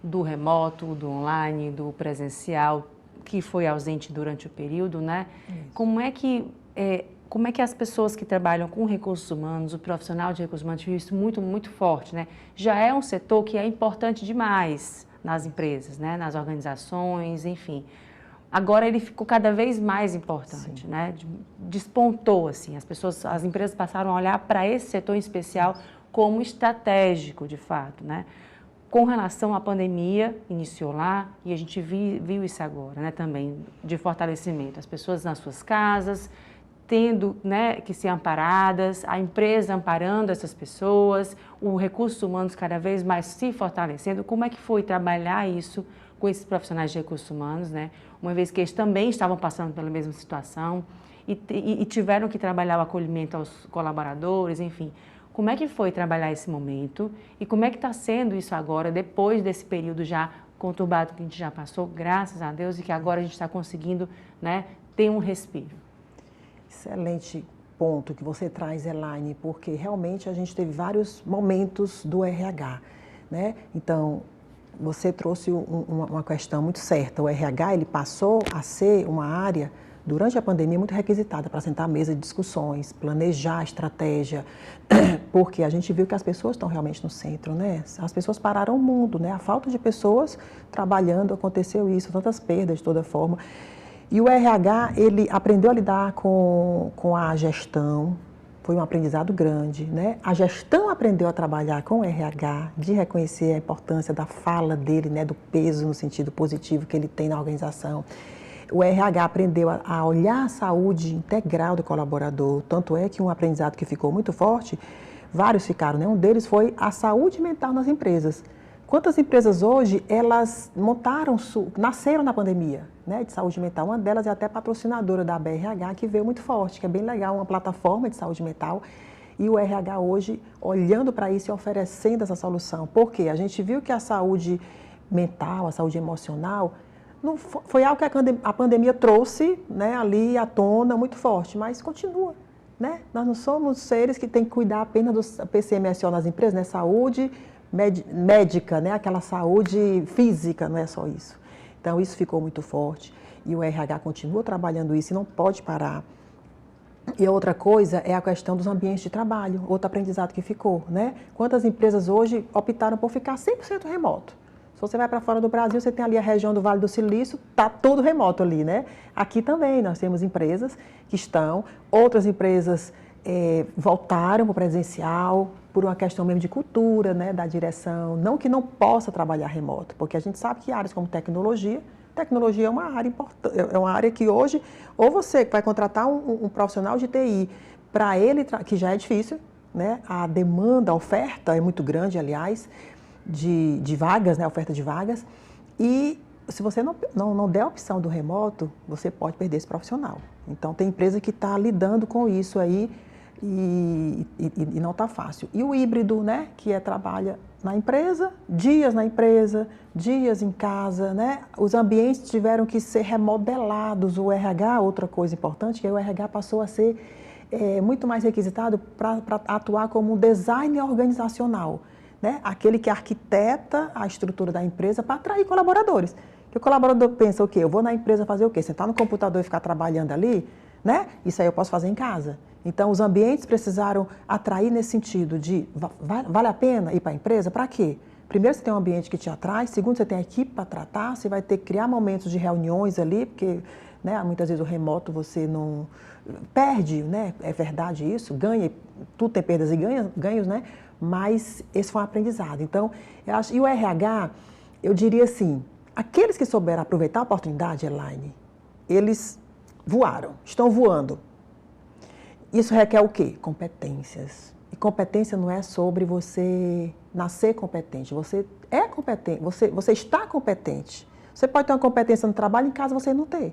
do remoto, do online, do presencial, que foi ausente durante o período, né? Como é que as pessoas que trabalham com recursos humanos, o profissional de recursos humanos, viu isso muito, muito forte, né? Já é um setor que é importante demais nas empresas, né? Nas organizações, enfim. Agora ele ficou cada vez mais importante, sim, né? Despontou, assim, as empresas passaram a olhar para esse setor em especial como estratégico, de fato, né? com relação à pandemia, iniciou lá e a gente viu isso agora, né, também, de fortalecimento. As pessoas nas suas casas, tendo, né, que ser amparadas, a empresa amparando essas pessoas, o recursos humanos cada vez mais se fortalecendo. Como é que foi trabalhar isso com esses profissionais de recursos humanos, né? Uma vez que eles também estavam passando pela mesma situação e tiveram que trabalhar o acolhimento aos colaboradores, enfim. Como é que foi trabalhar esse momento e como é que está sendo isso agora, depois desse período já conturbado que a gente já passou, graças a Deus, e que agora a gente está conseguindo, né, ter um respiro? Excelente ponto que você traz, Elaine, porque realmente a gente teve vários momentos do RH, né? Então, você trouxe uma questão muito certa. O RH, ele passou a ser uma área, durante a pandemia, muito requisitada para sentar à mesa de discussões, planejar a estratégia, porque a gente viu que as pessoas estão realmente no centro, né? As pessoas pararam o mundo, né? A falta de pessoas trabalhando, aconteceu isso, tantas perdas de toda forma. E o RH, ele aprendeu a lidar com a gestão, foi um aprendizado grande, né? A gestão aprendeu a trabalhar com o RH, de reconhecer a importância da fala dele, né? Do peso no sentido positivo que ele tem na organização. O RH aprendeu a olhar a saúde integral do colaborador, tanto é que um aprendizado que ficou muito forte, vários ficaram, né? Um deles foi a saúde mental nas empresas. Quantas empresas hoje, elas nasceram na pandemia, né, de saúde mental? Uma delas é até patrocinadora da BRH, que veio muito forte, que é bem legal, uma plataforma de saúde mental. E o RH hoje, olhando para isso e oferecendo essa solução. Por quê? A gente viu que a saúde mental, a saúde emocional, não foi algo que a pandemia trouxe, né, ali à tona muito forte, mas continua. Né? Nós não somos seres que têm que cuidar apenas do PCMSO nas empresas, né? Saúde médica, né? Aquela saúde física, não é só isso. Então, isso ficou muito forte e o RH continua trabalhando isso e não pode parar. E a outra coisa é a questão dos ambientes de trabalho, outro aprendizado que ficou, né? Quantas empresas hoje optaram por ficar 100% remoto? Se você vai para fora do Brasil, você tem ali a região do Vale do Silício, está tudo remoto ali, né? Aqui também nós temos empresas que estão, outras empresas voltaram para o presencial, por uma questão mesmo de cultura, né, da direção, não que não possa trabalhar remoto, porque a gente sabe que áreas como tecnologia é uma área importante, é uma área que hoje, ou você vai contratar um profissional de TI, para ele, que já é difícil, né, a demanda, a oferta é muito grande, aliás, de vagas, né, a oferta de vagas, e se você não der a opção do remoto, você pode perder esse profissional. Então, tem empresa que está lidando com isso aí, e não está fácil. E o híbrido, né, que trabalha na empresa, dias em casa, né? Os ambientes tiveram que ser remodelados. O RH, outra coisa importante, que o RH passou a ser muito mais requisitado para atuar como um designer organizacional, né? Aquele que arquiteta a estrutura da empresa para atrair colaboradores. Que o colaborador pensa o quê? Eu vou na empresa fazer o quê? Sentar no computador e ficar trabalhando ali, né? Isso aí eu posso fazer em casa. Então, os ambientes precisaram atrair nesse sentido de vale a pena ir para a empresa? Para quê? Primeiro, você tem um ambiente que te atrai. Segundo, você tem a equipe para tratar. Você vai ter que criar momentos de reuniões ali, porque, né, muitas vezes o remoto você não perde, né? É verdade isso, ganha, tudo tem perdas e ganhos, né? Mas esse foi um aprendizado. Então, eu acho, e o RH, eu diria assim, aqueles que souberam aproveitar a oportunidade, Elaine, eles voaram, estão voando. Isso requer o quê? Competências. E competência não é sobre você nascer competente. Você é competente, você está competente. Você pode ter uma competência no trabalho, em casa você não tem.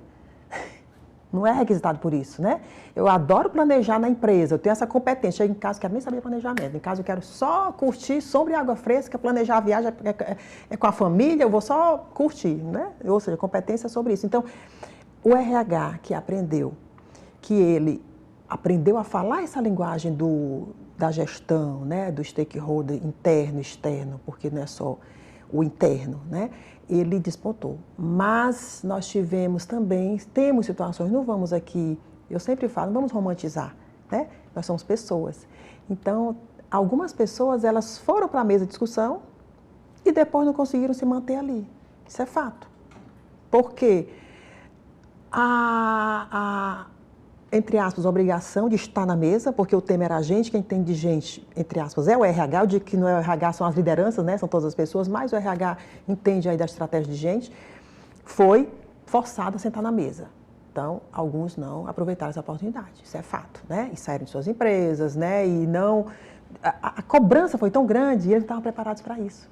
Não é requisitado por isso, né? Eu adoro planejar na empresa, eu tenho essa competência. Chego em casa, quero nem saber planejamento. Em casa eu quero só curtir, sombra e água fresca, planejar a viagem é com a família, eu vou só curtir, né? Ou seja, competência sobre isso. Então, o RH que aprendeu, que ele aprendeu a falar essa linguagem da gestão, né, do stakeholder interno e externo, porque não é só o interno, né, ele despontou. Mas nós temos situações, não vamos aqui, eu sempre falo, não vamos romantizar, né, nós somos pessoas. Então, algumas pessoas, elas foram para a mesa de discussão e depois não conseguiram se manter ali. Isso é fato. Porque entre aspas, obrigação de estar na mesa, porque o tema era a gente, quem tem de gente, entre aspas, é o RH, eu digo que não é o RH, são as lideranças, né, são todas as pessoas, mas o RH entende aí da estratégia de gente, foi forçado a sentar na mesa. Então, alguns não aproveitaram essa oportunidade, isso é fato, né, e saíram de suas empresas, né, e não... A cobrança foi tão grande e eles não estavam preparados para isso.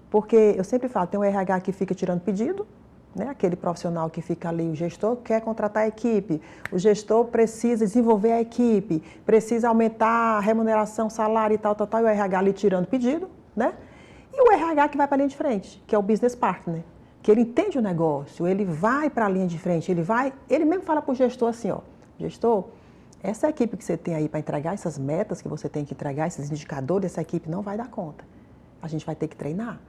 Porque eu sempre falo, tem um RH que fica tirando pedido, né? Aquele profissional que fica ali, o gestor quer contratar a equipe, o gestor precisa desenvolver a equipe, precisa aumentar a remuneração, salário e tal, e o RH ali tirando pedido, né? E o RH que vai para a linha de frente, que é o business partner, que ele entende o negócio, ele vai para a linha de frente, ele mesmo fala para o gestor assim, ó, gestor, essa equipe que você tem aí para entregar essas metas que você tem que entregar, esses indicadores, essa equipe não vai dar conta. A gente vai ter que treinar.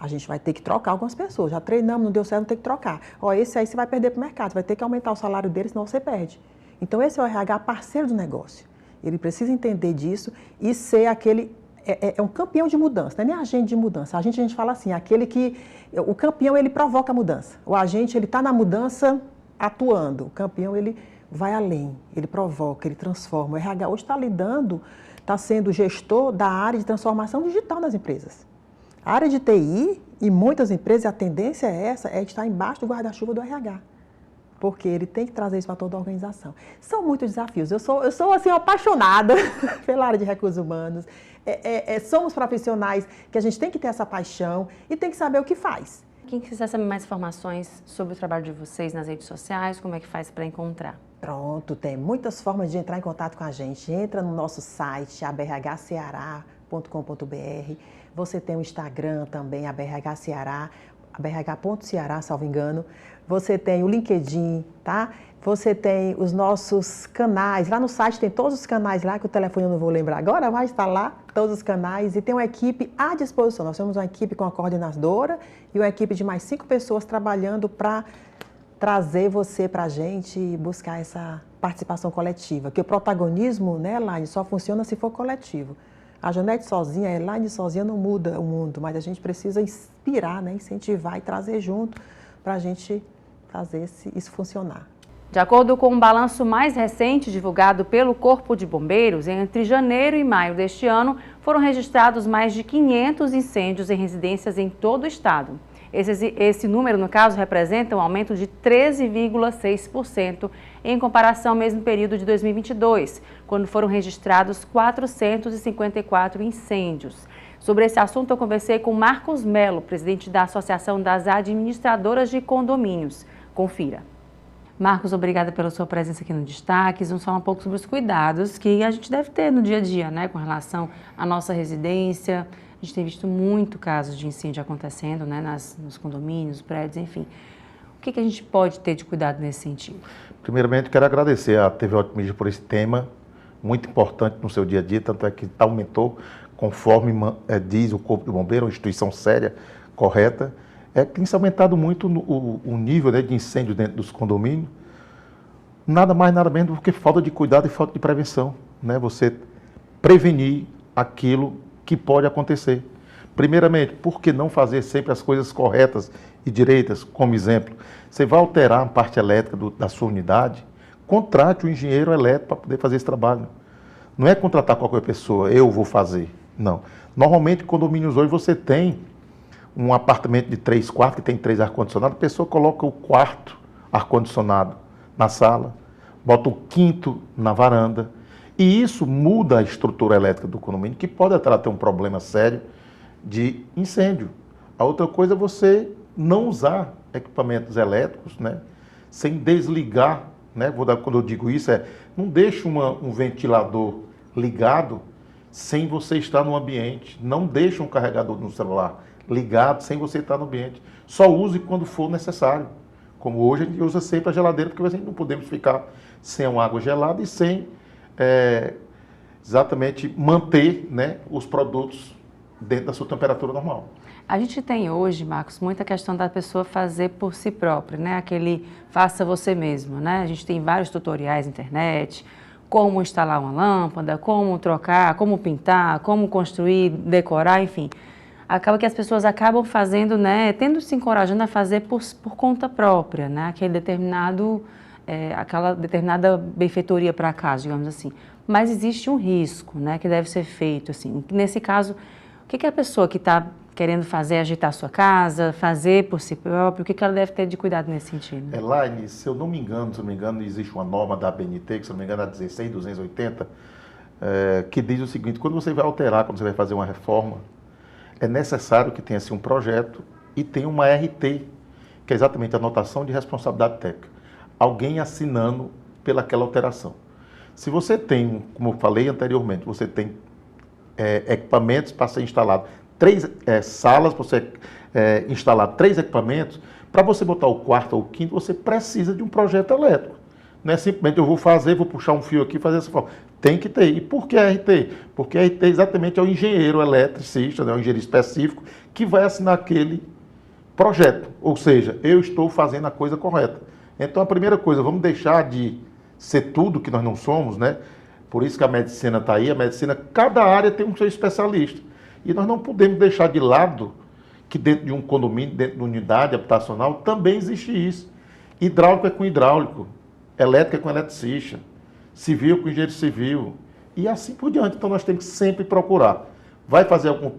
A gente vai ter que trocar algumas pessoas. Já treinamos, não deu certo, não tem que trocar. Ó, esse aí você vai perder para o mercado, vai ter que aumentar o salário dele, senão você perde. Então, esse é o RH parceiro do negócio. Ele precisa entender disso e ser aquele... É um campeão de mudança, não é nem agente de mudança. A gente fala assim, aquele que... O campeão, ele provoca a mudança. O agente, ele está na mudança atuando. O campeão, ele vai além, ele provoca, ele transforma. O RH hoje está sendo gestor da área de transformação digital das empresas. A área de TI, em muitas empresas, a tendência é estar embaixo do guarda-chuva do RH. Porque ele tem que trazer isso para toda a organização. São muitos desafios. Eu sou assim, apaixonada pela área de recursos humanos. Somos profissionais que a gente tem que ter essa paixão e tem que saber o que faz. Quem quiser saber mais informações sobre o trabalho de vocês nas redes sociais, como é que faz para encontrar? Pronto, tem muitas formas de entrar em contato com a gente. Entra no nosso site, abrhceará.com.br. Você tem o Instagram também, abrhceará, abrh.ceará, salvo engano. Você tem o LinkedIn, tá? Você tem os nossos canais. Lá no site tem todos os canais lá, que o telefone eu não vou lembrar agora, mas está lá, todos os canais. E tem uma equipe à disposição. Nós temos uma equipe com a coordenadora e uma equipe de mais 5 pessoas trabalhando para trazer você para a gente e buscar essa participação coletiva. Que o protagonismo, né, Elaine, só funciona se for coletivo. A Janete sozinha, a Elaine sozinha não muda o mundo, mas a gente precisa inspirar, né, incentivar e trazer junto para a gente fazer isso funcionar. De acordo com um balanço mais recente divulgado pelo Corpo de Bombeiros, entre janeiro e maio deste ano, foram registrados mais de 500 incêndios em residências em todo o estado. Esse número, no caso, representa um aumento de 13,6% em comparação ao mesmo período de 2022, quando foram registrados 454 incêndios. Sobre esse assunto, eu conversei com Marcos Melo, presidente da Associação das Administradoras de Condomínios. Confira. Marcos, obrigada pela sua presença aqui no Destaques. Vamos falar um pouco sobre os cuidados que a gente deve ter no dia a dia, né, com relação à nossa residência. A gente tem visto muito casos de incêndio acontecendo, né, nos condomínios, prédios, enfim. O que a gente pode ter de cuidado nesse sentido? Primeiramente, quero agradecer à TV Otimista por esse tema muito importante no seu dia a dia, tanto é que aumentou, conforme diz o Corpo de Bombeiros, uma instituição séria, correta. Tem se aumentado muito o nível, né, de incêndio dentro dos condomínios. Nada mais, nada menos do que falta de cuidado e falta de prevenção, né? Você prevenir aquilo que pode acontecer. Primeiramente, por que não fazer sempre as coisas corretas e direitas? Como exemplo, você vai alterar a parte elétrica da sua unidade, contrate um engenheiro elétrico para poder fazer esse trabalho. Não é contratar qualquer pessoa, eu vou fazer. Não. Normalmente, em condomínios hoje, você tem um apartamento de 3 quartos, que tem 3 ar-condicionados, a pessoa coloca o quarto ar-condicionado na sala, bota o quinto na varanda, e isso muda a estrutura elétrica do condomínio, que pode até ter um problema sério de incêndio. A outra coisa é você não usar equipamentos elétricos, né, sem desligar, né, quando eu digo isso, não deixe um ventilador ligado sem você estar no ambiente, não deixe um carregador no celular ligado sem você estar no ambiente. Só use quando for necessário. Como hoje a gente usa sempre a geladeira, porque a gente não podemos ficar sem uma água gelada e sem exatamente manter, né, os produtos dentro da sua temperatura normal. A gente tem hoje, Marcos, muita questão da pessoa fazer por si própria, né? Aquele faça você mesmo, né? A gente tem vários tutoriais na internet, como instalar uma lâmpada, como trocar, como pintar, como construir, decorar, enfim. Acaba que as pessoas acabam fazendo, né, tendo se encorajando a fazer por conta própria, né, aquele determinado aquela determinada benfeitoria para casa, digamos assim. Mas existe um risco, né, que deve ser feito, assim. Nesse caso, o que a pessoa que está querendo fazer, agitar a sua casa, fazer por si próprio, o que ela deve ter de cuidado nesse sentido? Elaine, se eu não me engano, existe uma norma da ABNT, que se eu não me engano é a 16.280, que diz o seguinte: quando você vai alterar, quando você vai fazer uma reforma, é necessário que tenha assim, um projeto e tenha uma RT, que é exatamente a anotação de responsabilidade técnica. Alguém assinando pelaquela alteração. Se você tem, como eu falei anteriormente, você tem equipamentos para ser instalado, 3 salas para você instalar 3 equipamentos, para você botar o quarto ou o quinto, você precisa de um projeto elétrico. Não é simplesmente eu vou puxar um fio aqui e fazer essa forma. Tem que ter. E por que a RT? Porque a RT exatamente é o engenheiro eletricista, né, o engenheiro específico, que vai assinar aquele projeto. Ou seja, eu estou fazendo a coisa correta. Então, a primeira coisa, vamos deixar de ser tudo que nós não somos, né? Por isso que a medicina está aí. A medicina, cada área tem um seu especialista. E nós não podemos deixar de lado que dentro de um condomínio, dentro de uma unidade habitacional, também existe isso. Hidráulico é com hidráulico, elétrica é com eletricista, civil com engenheiro civil, e assim por diante. Então nós temos que sempre procurar. Vai fazer algum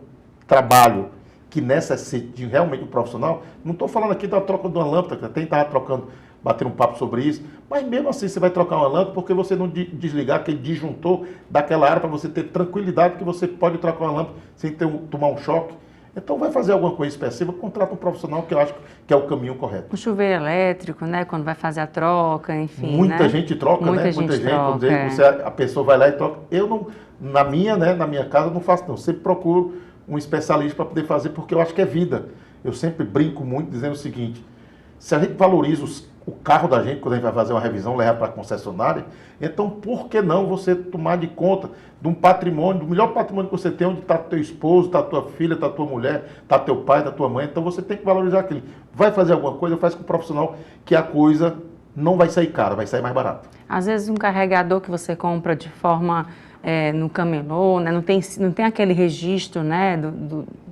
trabalho que necessite de realmente um profissional? Não estou falando aqui da troca de uma lâmpada, tem que estar trocando, bater um papo sobre isso, mas mesmo assim você vai trocar uma lâmpada porque você não desligar aquele disjuntor daquela área para você ter tranquilidade que você pode trocar uma lâmpada sem tomar um choque. Então vai fazer alguma coisa específica, contrata um profissional, que eu acho que é o caminho correto. O chuveiro elétrico, né, quando vai fazer a troca, enfim, muita né? gente troca, muita né? Gente muita gente, troca, vamos dizer, a pessoa vai lá e troca. Eu não, na minha casa eu não faço não, eu sempre procuro um especialista para poder fazer, porque eu acho que é vida. Eu sempre brinco muito dizendo o seguinte: se a gente valoriza o carro da gente, quando a gente vai fazer uma revisão, levar para a concessionária, então por que não você tomar de conta de um patrimônio, do melhor patrimônio que você tem, onde está teu esposo, está tua filha, está tua mulher, está teu pai, está tua mãe, então você tem que valorizar aquilo. Vai fazer alguma coisa, faz com um profissional, que a coisa não vai sair cara, vai sair mais barato. Às vezes um carregador que você compra de forma no camelô, né, não tem aquele registro, né,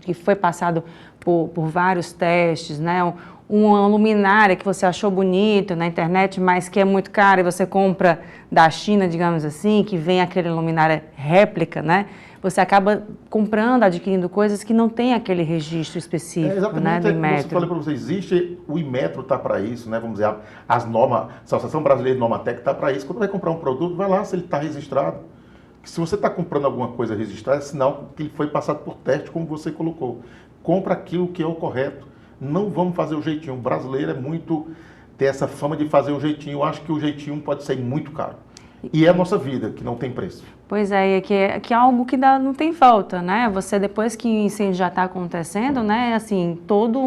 que foi passado por vários testes, né, uma luminária que você achou bonito na internet, mas que é muito cara, e você compra da China, digamos assim, que vem aquele luminária réplica, né? Você acaba comprando, adquirindo coisas que não tem aquele registro específico, né, do Inmetro. Eu falei para você, existe, o Inmetro está para isso, né? Vamos dizer, as normas, a Associação Brasileira de Normatec está para isso. Quando vai comprar um produto, vai lá se ele está registrado. Se você está comprando alguma coisa registrada, é sinal que ele foi passado por teste, como você colocou. Compra aquilo que é o correto. Não vamos fazer o jeitinho. O brasileiro é muito, tem essa fama de fazer o jeitinho. Eu acho que o jeitinho pode sair muito caro. E é a nossa vida, que não tem preço. Pois é, que é algo que não tem falta, né? Você, depois que o incêndio já está acontecendo, né? Assim, todo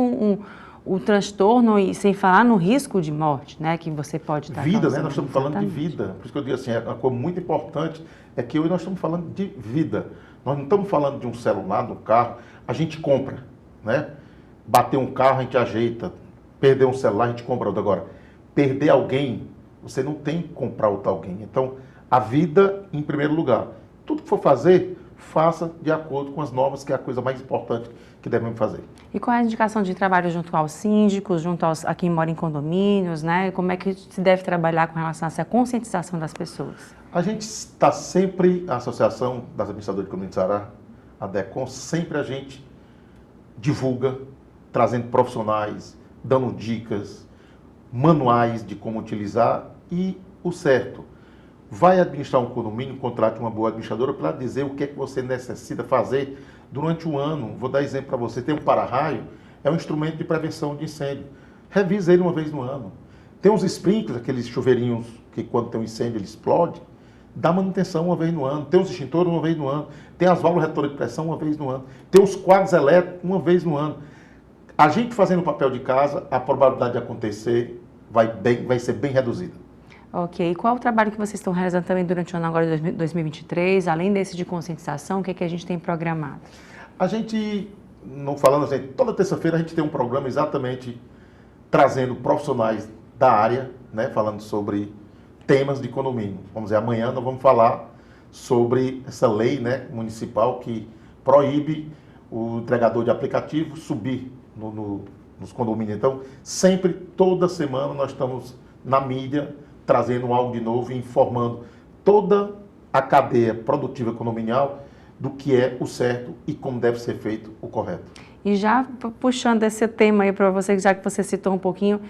o transtorno, e sem falar no risco de morte, né? Que você pode estar vida, causando. né? Nós estamos falando de vida. Por isso que eu digo assim, uma coisa muito importante é que hoje nós estamos falando de vida. Nós não estamos falando de um celular, de um carro. A gente compra, né? Bater um carro, a gente ajeita. Perder um celular, a gente compra outro. Agora, perder alguém, você não tem que comprar outro alguém. Então, a vida em primeiro lugar. Tudo que for fazer, faça de acordo com as normas, que é a coisa mais importante que devemos fazer. E qual é a indicação de trabalho junto aos síndicos, junto a quem mora em condomínios, né? Como é que se deve trabalhar com relação a essa conscientização das pessoas? A gente está sempre, a Associação das Administradoras de Condomínio de Ceará, a DECON, sempre a gente divulga, trazendo profissionais, dando dicas, manuais de como utilizar, e o certo. Vai administrar um condomínio, contrate uma boa administradora para dizer o que é que você necessita fazer durante um ano. Vou dar exemplo para você. Tem um para-raio, é um instrumento de prevenção de incêndio. Revisa ele uma vez no ano. Tem os sprinklers, aqueles chuveirinhos que quando tem um incêndio ele explode, dá manutenção uma vez no ano. Tem os extintores uma vez no ano. Tem as válvulas retores de pressão uma vez no ano. Tem os quadros elétricos uma vez no ano. A gente fazendo o papel de casa, a probabilidade de acontecer vai ser bem reduzida. Ok. E qual o trabalho que vocês estão realizando também durante o ano agora de 2023, além desse de conscientização, o que é que a gente tem programado? A gente, não falando assim, toda terça-feira a gente tem um programa exatamente trazendo profissionais da área, né, falando sobre temas de condomínio. Vamos dizer, amanhã nós vamos falar sobre essa lei, né, municipal que proíbe o entregador de aplicativo subir nos condomínios. Então, sempre, toda semana, nós estamos na mídia trazendo algo de novo e informando toda a cadeia produtiva condominial do que é o certo e como deve ser feito o correto. E já puxando esse tema aí para você, já que você citou um pouquinho,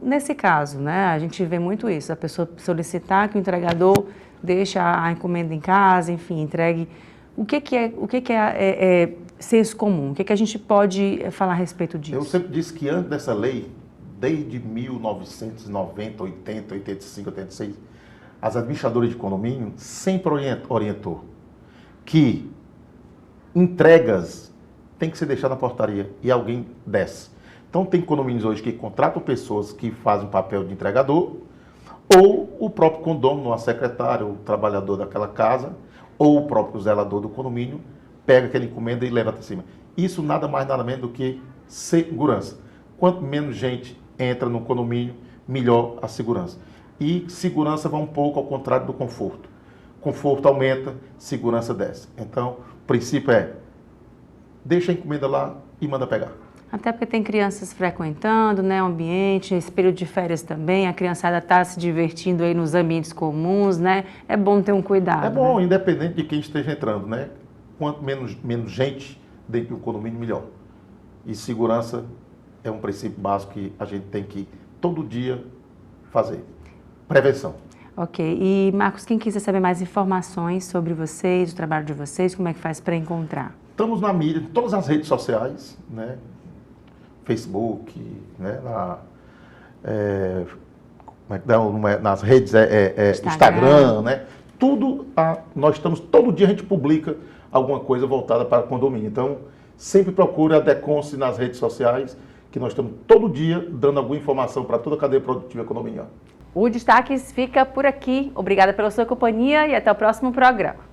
nesse caso, né, a gente vê muito isso, a pessoa solicitar que o entregador deixe a encomenda em casa, enfim, entregue. O que é senso comum? O que a gente pode falar a respeito disso? Eu sempre disse que antes dessa lei, desde 1990, 80, 85, 86, as administradoras de condomínio sempre orientou que entregas tem que ser deixada na portaria e alguém desce. Então tem condomínios hoje que contratam pessoas que fazem o papel de entregador, ou o próprio condômino, a secretária, o trabalhador daquela casa, ou o próprio zelador do condomínio, pega aquela encomenda e leva até cima. Isso nada mais nada menos do que segurança. Quanto menos gente entra no condomínio, melhor a segurança. E segurança vai um pouco ao contrário do conforto. Conforto aumenta, segurança desce. Então, o princípio é, deixa a encomenda lá e manda pegar. Até porque tem crianças frequentando, né, o ambiente, esse período de férias também, a criançada está se divertindo aí nos ambientes comuns, né? É bom ter um cuidado. É bom, né? Independente de quem esteja entrando, né? Quanto menos gente dentro do condomínio, melhor. E segurança é um princípio básico que a gente tem que todo dia fazer. Prevenção. Ok. E, Marcos, quem quiser saber mais informações sobre vocês, o trabalho de vocês, como é que faz para encontrar? Estamos na mídia, em todas as redes sociais, né? Facebook, né? Nas redes Instagram, né? Tudo, nós estamos, todo dia a gente publica alguma coisa voltada para o condomínio. Então, sempre procure a Deconce nas redes sociais, que nós estamos todo dia dando alguma informação para toda a cadeia produtiva condominial. O Destaques fica por aqui. Obrigada pela sua companhia e até o próximo programa.